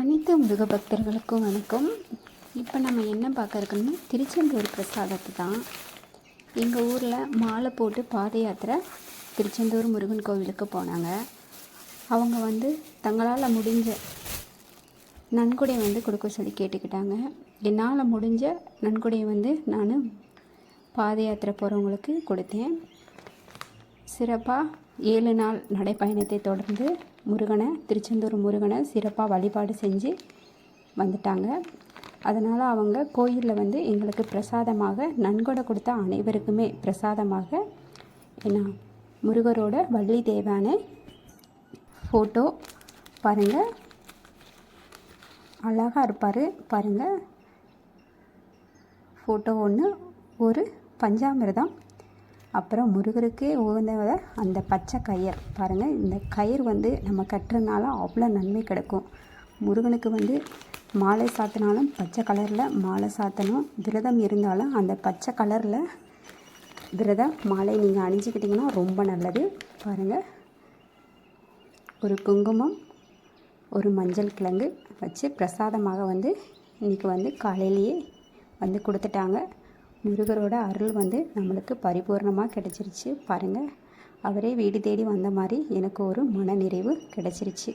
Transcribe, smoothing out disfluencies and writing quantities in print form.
அனைத்து முருக பக்தர்களுக்கும் வணக்கம். இப்போ நம்ம என்ன பார்க்க இருக்கோம்னா திருச்செந்தூர் பிரசாதத்தை தான். எங்கள் ஊரில் மாலை போட்டு பாத யாத்திரை திருச்செந்தூர் முருகன் கோவிலுக்கு போனாங்க. அவங்க தங்களால் முடிஞ்ச நன்கொடை கொடுக்க சொல்லி கேட்டுக்கிட்டாங்க. என்னால் முடிஞ்ச நன்கொடையை நான் பாத யாத்திரை போகிறவங்களுக்கு கொடுத்தேன். சிறப்பாக 7 நாள் நடைப்பயணத்தை தொடர்ந்து திருச்செந்தூர் முருகனை சிறப்பாக வழிபாடு செஞ்சு வந்துட்டாங்க. அதனால் அவங்க கோயிலில் எங்களுக்கு பிரசாதமாக நன்கொடை கொடுத்த அனைவருக்குமே பிரசாதமாக முருகரோட வள்ளி தேவானை ஃபோட்டோ பாருங்கள், அழகாக இருப்பார் பாருங்கள். ஃபோட்டோ ஒன்று, ஒரு பஞ்சாமிர்தம், அப்புறம் முருகருக்கே உகந்த அந்த பச்சை கயிறு பாருங்கள். இந்த கயிறு நம்ம கட்டுறதுனால அவ்வளோ நன்மை கிடைக்கும். முருகனுக்கு மாலை சாத்தினாலும் பச்சை கலரில் மாலை சாத்தணும். விரதம் இருந்தாலும் அந்த பச்சை கலரில் மாலை நீங்கள் அணிஞ்சிக்கிட்டிங்கன்னா ரொம்ப நல்லது. பாருங்கள், ஒரு குங்குமம், ஒரு மஞ்சள் கிழங்கு வச்சு பிரசாதமாக இன்றைக்கி காலையிலேயே கொடுத்துட்டாங்க. முருகரோட அருள் நம்மளுக்கு பரிபூர்ணமாக கிடச்சிருச்சு. பாருங்கள், அவரே வீடு தேடி வந்த மாதிரி எனக்கு ஒரு மன நிறைவு கிடச்சிருச்சு.